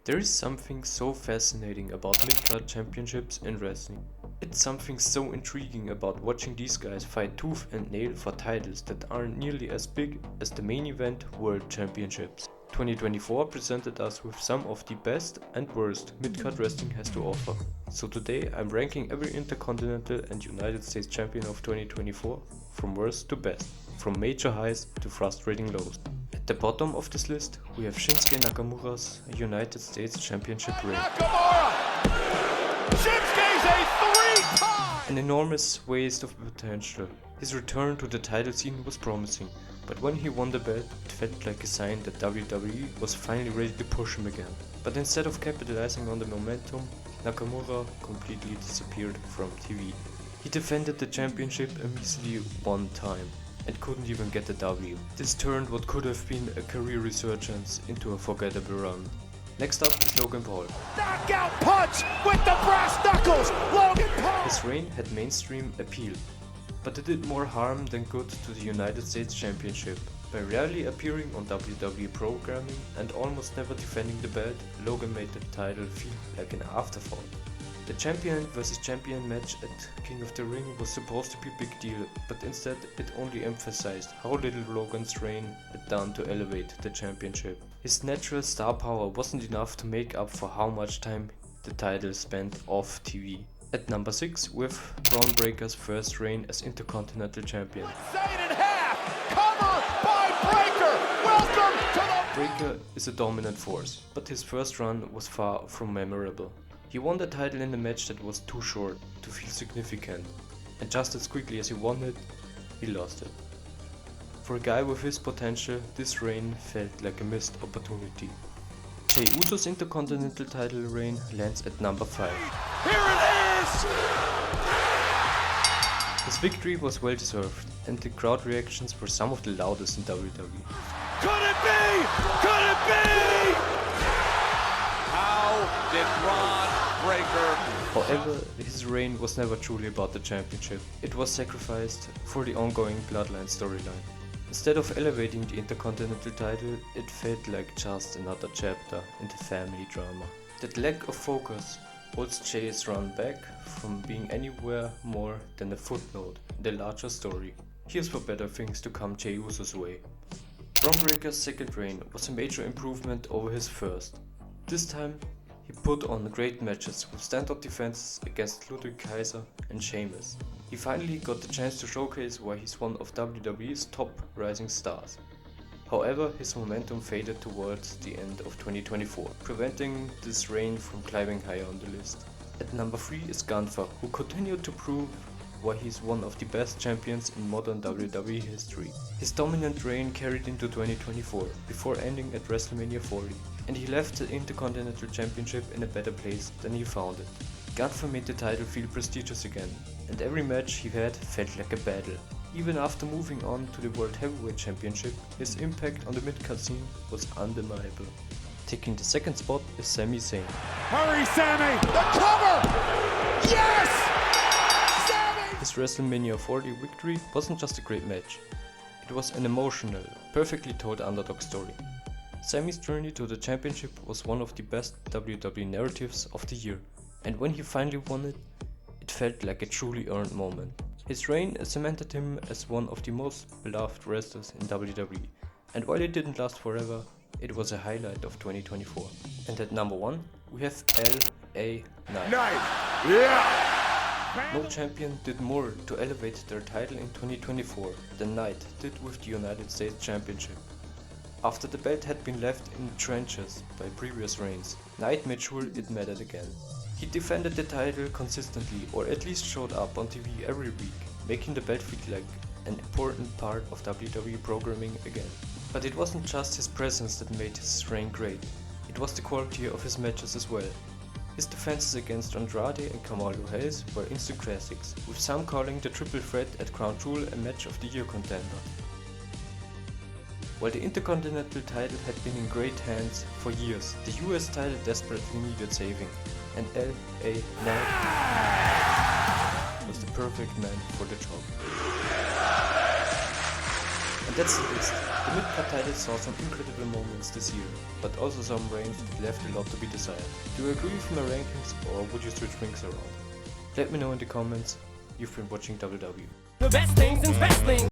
There is something so fascinating about Midcard championships in wrestling. It's something so intriguing about watching these guys fight tooth and nail for titles that aren't nearly as big as the main event World Championships. 2024 presented us with some of the best and worst Midcard wrestling has to offer. So today I'm ranking every Intercontinental and United States champion of 2024 from worst to best, from major highs to frustrating lows. At the bottom of this list we have Shinsuke Nakamura's United States Championship reign. Shinsuke's a three-time! An enormous waste of potential. His return to the title scene was promising, but when he won the belt, it felt like a sign that WWE was finally ready to push him again. But instead of capitalizing on the momentum, Nakamura completely disappeared from TV. He defended the championship a measly one time and couldn't even get the W. This turned what could have been a career resurgence into a forgettable run. Next up is Logan Paul. Knockout punch with the brass knuckles! Logan Paul! His reign had mainstream appeal, but it did more harm than good to the United States Championship. By rarely appearing on WWE programming and almost never defending the belt, Logan made the title feel like an afterthought. The champion vs champion match at King of the Ring was supposed to be a big deal, but instead it only emphasized how little Logan's reign had done to elevate the championship. His natural star power wasn't enough to make up for how much time the title spent off TV. At number 6 we have Bron Breakker's first reign as Intercontinental Champion. Say it in half! Cover by Breakker! Welcome to the... Breakker is a dominant force, but his first run was far from memorable. He won the title in a match that was too short to feel significant, and just as quickly as he won it, he lost it. For a guy with his potential, this reign felt like a missed opportunity. Jey Uso's Intercontinental title reign lands at number 5. Here it is! His victory was well deserved, and the crowd reactions were some of the loudest in WWE. Could it be? Could it be? How did Bron Breakker... However, his reign was never truly about the championship. It was sacrificed for the ongoing Bloodline storyline. Instead of elevating the Intercontinental title, it felt like just another chapter in the family drama. That lack of focus holds Jey's run back from being anywhere more than a footnote in the larger story. Here's for better things to come Jey Uso's way. Bron Breakker's second reign was a major improvement over his first. This time, he put on great matches with standout defenses against Ludwig Kaiser and Sheamus. He finally got the chance to showcase why he's one of WWE's top rising stars. However, his momentum faded towards the end of 2024, preventing this reign from climbing higher on the list. At number 3 is Gunther, who continued to prove why he's one of the best champions in modern WWE history. His dominant reign carried into 2024, before ending at WrestleMania 40, and he left the Intercontinental Championship in a better place than he found it. Gunther made the title feel prestigious again, and every match he had felt like a battle. Even after moving on to the World Heavyweight Championship, his impact on the mid-card scene was undeniable. Taking the second spot is Sami Zayn. Hurry, Sami! The cover! Yes! Sami! His WrestleMania 40 victory wasn't just a great match. It was an emotional, perfectly told underdog story. Sami's journey to the championship was one of the best WWE narratives of the year, and when he finally won it, it felt like a truly earned moment. His reign cemented him as one of the most beloved wrestlers in WWE, and while it didn't last forever, it was a highlight of 2024. And at number 1, we have LA Knight. Yeah! No champion did more to elevate their title in 2024 than Knight did with the United States Championship. After the belt had been left in the trenches by previous reigns, Knight made sure it mattered again. He defended the title consistently, or at least showed up on TV every week, making the belt feel like an important part of WWE programming again. But it wasn't just his presence that made his reign great, it was the quality of his matches as well. His defenses against Andrade and Carmelo Hayes were instant classics, with some calling the triple threat at Crown Jewel a match of the year contender. While the Intercontinental title had been in great hands for years, the US title desperately needed saving, and LA Knight was the perfect man for the job. And That's the list. The Midcard title saw some incredible moments this year, but also some reigns that left a lot to be desired. Do you agree with my rankings, or would you switch rings around? Let me know in the comments. You've been watching WWE. The best things in wrestling.